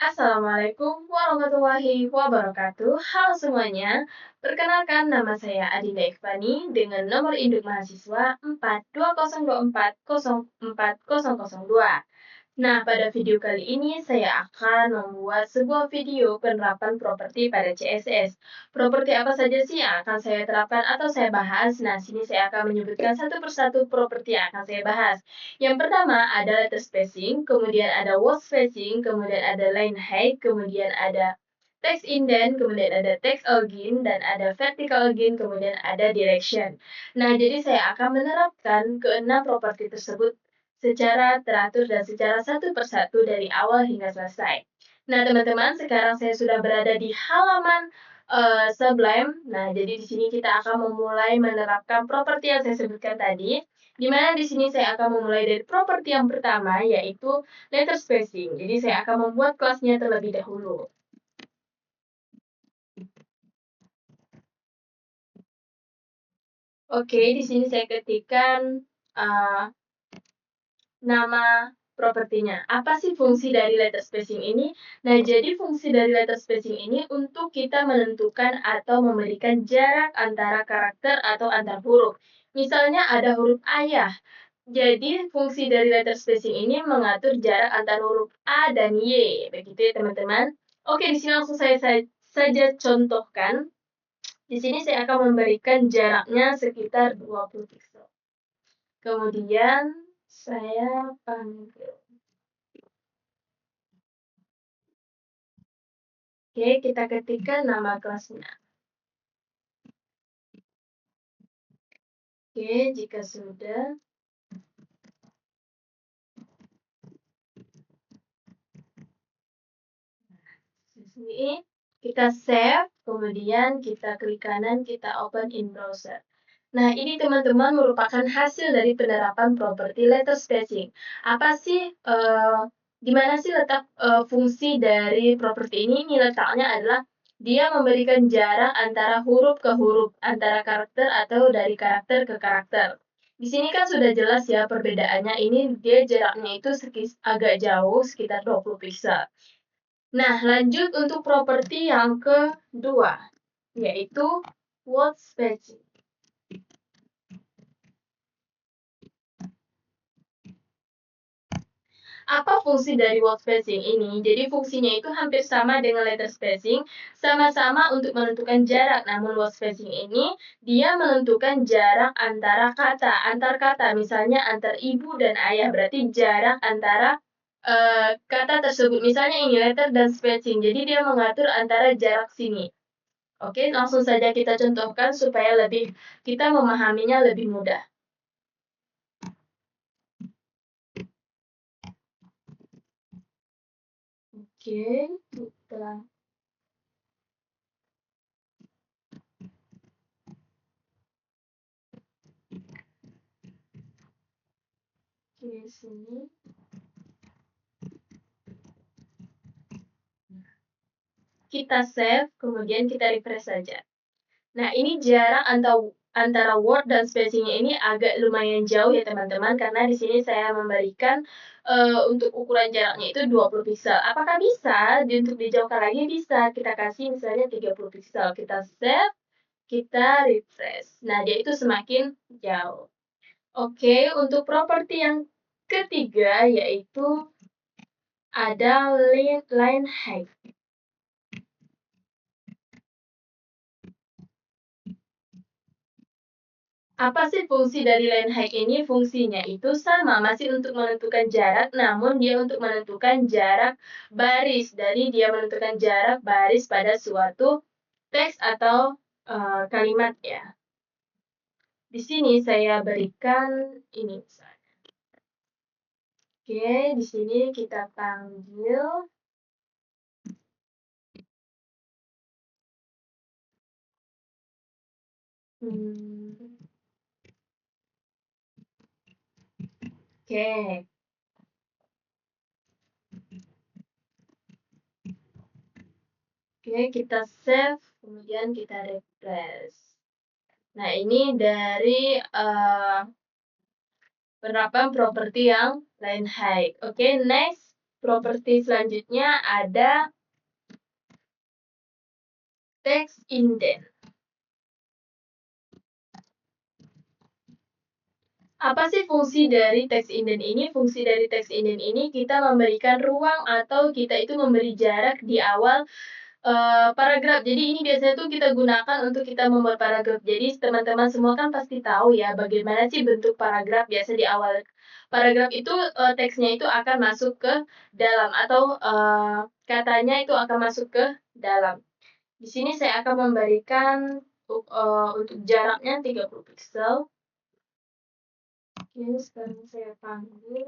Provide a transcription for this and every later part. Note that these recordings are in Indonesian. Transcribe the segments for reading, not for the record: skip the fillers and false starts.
Assalamualaikum warahmatullahi wabarakatuh. Halo semuanya, perkenalkan nama saya Adinda Ikhwani dengan nomor induk mahasiswa 4202404002. Nah, pada video kali ini saya akan membuat sebuah video penerapan properti pada CSS. Properti apa saja sih yang akan saya terapkan atau saya bahas? Nah, sini saya akan menyebutkan satu persatu properti yang akan saya bahas. Yang pertama ada letter spacing, kemudian ada word spacing, kemudian ada line height, kemudian ada text indent, kemudian ada text origin, dan ada vertical origin, kemudian ada direction. Nah, jadi saya akan menerapkan keenam properti tersebut secara teratur dan secara satu persatu dari awal hingga selesai. Nah, teman-teman, sekarang saya sudah berada di halaman Sublime. Nah, jadi di sini kita akan memulai menerapkan properti yang saya sebutkan tadi. Di mana di sini saya akan memulai dari properti yang pertama, yaitu letter spacing. Jadi saya akan membuat kelasnya terlebih dahulu. Oke, di sini saya ketikkan nama propertinya. Apa sih fungsi dari letter spacing ini? Nah, jadi fungsi dari letter spacing ini untuk kita menentukan atau memberikan jarak antara karakter atau antar huruf. Misalnya ada huruf ayah. Jadi fungsi dari letter spacing ini mengatur jarak antar huruf A dan Y. Begitu ya teman-teman. Oke, di sini langsung saya saja contohkan. Di sini saya akan memberikan jaraknya sekitar 20 pixel. Kemudian saya panggil. Oke, kita ketikkan nama kelasnya. Oke, jika sudah. Di sini kita save, kemudian kita klik kanan, kita open in browser. Nah, ini teman-teman merupakan hasil dari penerapan properti letter spacing. Apa sih, di mana sih letak fungsi dari properti ini? Ini letaknya adalah dia memberikan jarak antara huruf ke huruf, antara karakter atau dari karakter ke karakter. Di sini kan sudah jelas ya perbedaannya. Ini dia jaraknya itu agak jauh, sekitar 20 pixel. Nah, lanjut untuk properti yang kedua, yaitu word spacing. Apa fungsi dari word spacing ini? Jadi fungsinya itu hampir sama dengan letter spacing, sama-sama untuk menentukan jarak. Namun word spacing ini dia menentukan jarak antara kata, antar kata, misalnya antar ibu dan ayah. Berarti jarak antara kata tersebut. Misalnya ini letter dan spacing. Jadi dia mengatur antara jarak sini. Oke, langsung saja kita contohkan supaya kita memahaminya lebih mudah. Oke, kita di sini. Kita save, kemudian kita refresh saja. Nah, ini jarak antara word dan spacing-nya ini agak lumayan jauh ya teman-teman, karena di sini saya memberikan untuk ukuran jaraknya itu 20 pixel. Apakah bisa untuk dijauhkan lagi? Bisa. Kita kasih misalnya 30 pixel. Kita save, kita refresh. Nah, dia itu semakin jauh. Oke, untuk properti yang ketiga yaitu ada line height. Apa sih fungsi dari line height ini? Fungsinya itu sama, masih untuk menentukan jarak, namun dia untuk menentukan jarak baris. Dari dia menentukan jarak baris pada suatu teks atau kalimat ya. Di sini saya berikan ini misalnya. Oke, di sini kita panggil Oke. Oke, kita save, kemudian kita refresh. Nah, ini dari penerapan properti yang line height. Oke, next properti selanjutnya ada text indent. Apa sih fungsi dari text indent ini? Fungsi dari text indent ini kita memberikan ruang atau kita itu memberi jarak di awal paragraf. Jadi ini biasanya tuh kita gunakan untuk kita membuat paragraf. Jadi teman-teman semua kan pasti tahu ya bagaimana sih bentuk paragraf. Biasa di awal paragraf itu teksnya itu akan masuk ke dalam atau katanya itu akan masuk ke dalam. Di sini saya akan memberikan untuk jaraknya 30 pixel. Oke, sekarang saya panggil.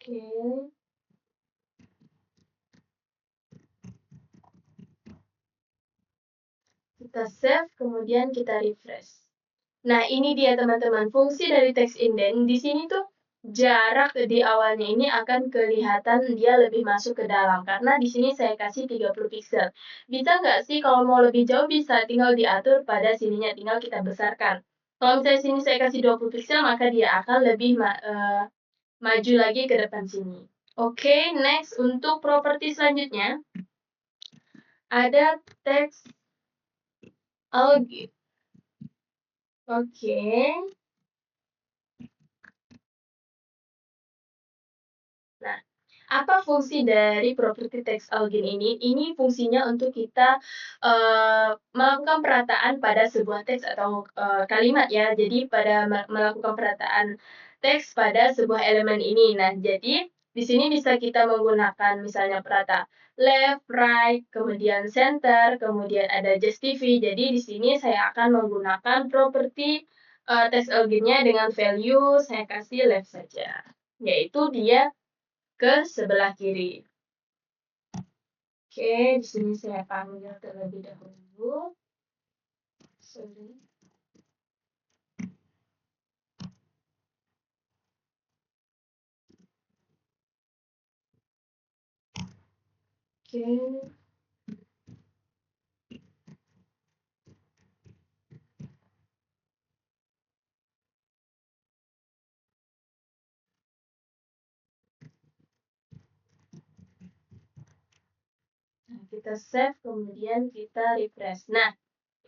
Oke. Kita save, kemudian kita refresh. Nah, ini dia teman-teman, fungsi dari text indent. Di sini tuh jarak di awalnya ini akan kelihatan dia lebih masuk ke dalam. Karena di sini saya kasih 30 pixel. Bisa nggak sih kalau mau lebih jauh bisa tinggal diatur pada sininya, tinggal kita besarkan. Kalau misalnya sini saya kasih 20 pixel, maka dia akan lebih maju lagi ke depan sini. Oke, next untuk properti selanjutnya ada text algid. Oke. Nah, apa fungsi dari properti text algin ini? Ini fungsinya untuk kita melakukan perataan pada sebuah teks atau kalimat ya. Jadi pada melakukan perataan teks pada sebuah elemen ini. Nah, jadi di sini bisa kita menggunakan misalnya perata left, right, kemudian center, kemudian ada justify. Jadi di sini saya akan menggunakan properti text alginnya dengan value saya kasih left saja. Yaitu dia ke sebelah kiri. Oke, di sini saya panggil terlebih dahulu. Sorry. Oke. Nah, kita save, kemudian kita refresh. Nah,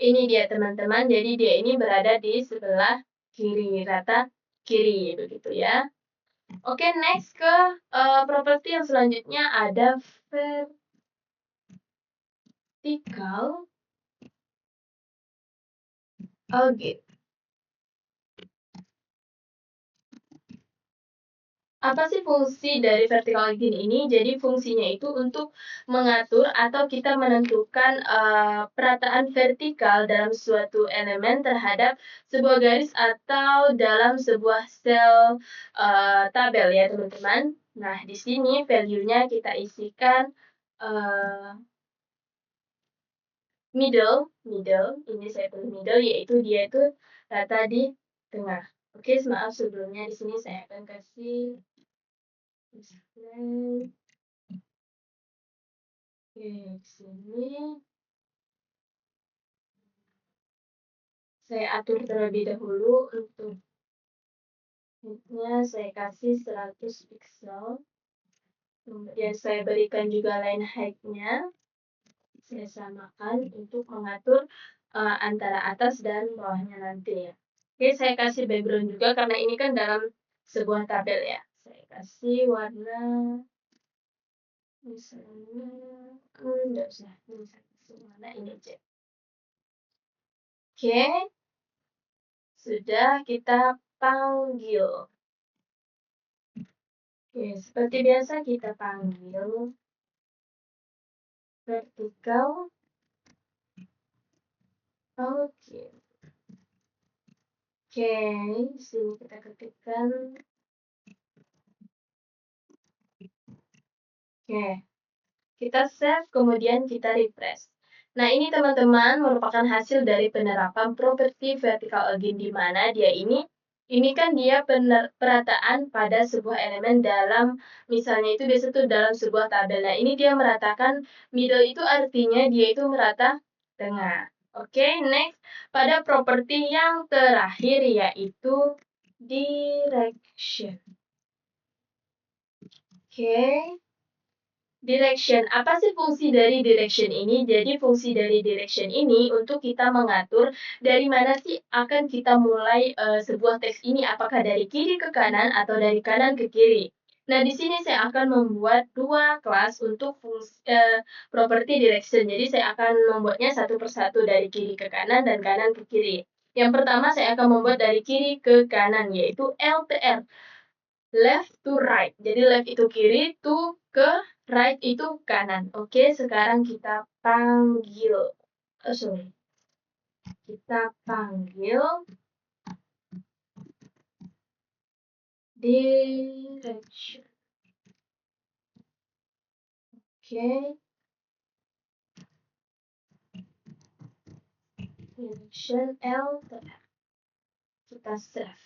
ini dia teman-teman. Jadi dia ini berada di sebelah kiri, rata kiri, begitu ya. Oke, next ke properti yang selanjutnya ada vertical algid. Apa sih fungsi dari vertical algin ini? Jadi fungsinya itu untuk mengatur atau kita menentukan perataan vertikal dalam suatu elemen terhadap sebuah garis atau dalam sebuah sel tabel ya teman-teman. Nah di sini value-nya kita isikan middle, ini saya pilih middle yaitu dia itu data di tengah. Oke, maaf sebelumnya di sini saya akan kasih display. Oke, sini saya atur terlebih dahulu untuk width-nya saya kasih 100 pixel. Kemudian saya berikan juga line height-nya. Saya samakan untuk mengatur antara atas dan bawahnya nanti ya. Oke, saya kasih background juga karena ini kan dalam sebuah tabel ya. Saya kasih warna misalnya enggak usah, ini saya kasih warna ini aja. Oke, sudah kita panggil. Oke, seperti biasa kita panggil vertikal. Oke. Oke, di sini kita ketikkan. Oke. Kita save, kemudian kita refresh. Nah, ini teman-teman merupakan hasil dari penerapan properti vertical algin di mana dia ini kan dia perataan pada sebuah elemen dalam, misalnya itu biasa tuh dalam sebuah tabel. Nah, ini dia meratakan middle itu artinya dia itu merata tengah. Oke, next. Pada properti yang terakhir yaitu direction. Oke. Direction. Apa sih fungsi dari direction ini? Jadi fungsi dari direction ini untuk kita mengatur dari mana sih akan kita mulai sebuah teks ini, apakah dari kiri ke kanan atau dari kanan ke kiri. Nah, di sini saya akan membuat dua kelas untuk fungsi properti direction. Jadi saya akan membuatnya satu persatu dari kiri ke kanan dan kanan ke kiri. Yang pertama saya akan membuat dari kiri ke kanan yaitu LTR, left to right. Jadi left itu kiri, to ke right itu kanan. Oke, sekarang kita panggil. Sorry. Kita panggil direction. Oke. Direction LTR. Kita save.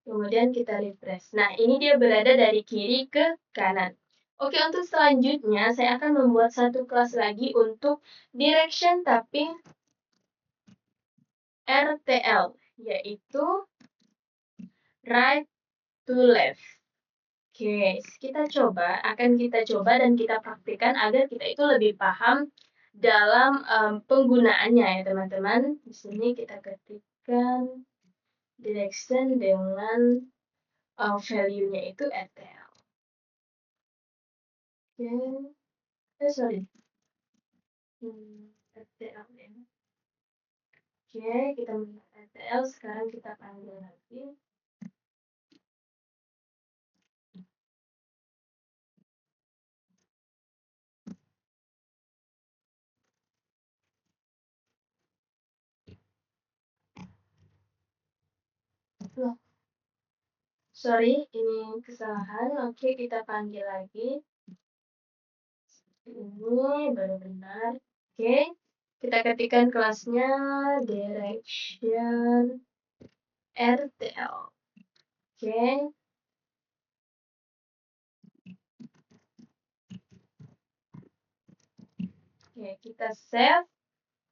Kemudian kita refresh. Nah, ini dia berada dari kiri ke kanan. Oke, untuk selanjutnya saya akan membuat satu kelas lagi untuk direction tapi RTL, yaitu right to left. Oke, kita coba dan kita praktikkan agar kita itu lebih paham dalam penggunaannya ya teman-teman. Di sini kita ketikkan direction dengan value-nya itu RTL. Oke, sorry. RTL ya. Oke, kita minta RTL, sekarang kita panggil lagi. Loh, sorry, ini kesalahan. Oke, kita panggil lagi. Ini baru benar. Oke, kita ketikkan kelasnya direction RTL. Oke. Oke, kita save.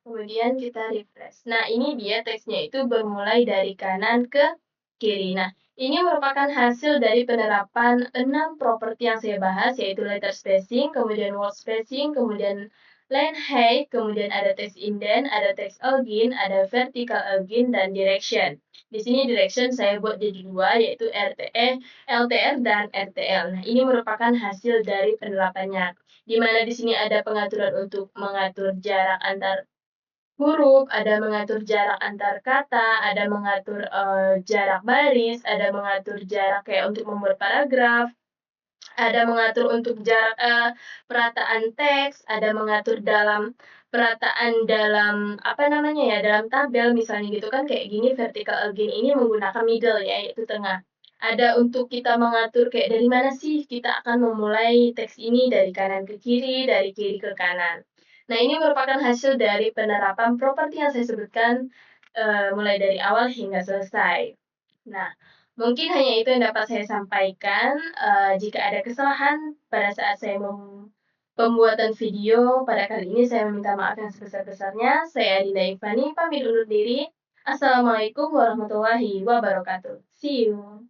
Kemudian kita refresh. Nah, ini dia teksnya itu bermulai dari kanan ke kiri. Nah, ini merupakan hasil dari penerapan 6 properti yang saya bahas, yaitu letter spacing, kemudian word spacing, kemudian line height, kemudian ada text indent, ada text elgin, ada vertical elgin, dan direction. Di sini direction saya buat jadi dua, yaitu LTR, dan RTL. Nah, ini merupakan hasil dari penerapannya, di mana di sini ada pengaturan untuk mengatur jarak antar huruf, ada mengatur jarak antar kata, ada mengatur jarak baris, ada mengatur jarak kayak untuk membuat paragraf, ada mengatur untuk jarak perataan teks, ada mengatur dalam perataan dalam apa namanya ya, dalam tabel misalnya gitu kan kayak gini vertical again ini menggunakan middle ya, yaitu tengah. Ada untuk kita mengatur kayak dari mana sih kita akan memulai teks ini, dari kanan ke kiri, dari kiri ke kanan. Nah, ini merupakan hasil dari penerapan properti yang saya sebutkan mulai dari awal hingga selesai. Nah, mungkin hanya itu yang dapat saya sampaikan. Jika ada kesalahan pada saat saya pembuatan video pada kali ini, saya meminta maaf yang sebesar-besarnya. Saya Dinda Ivani, pamit undur diri. Assalamualaikum warahmatullahi wabarakatuh. See you.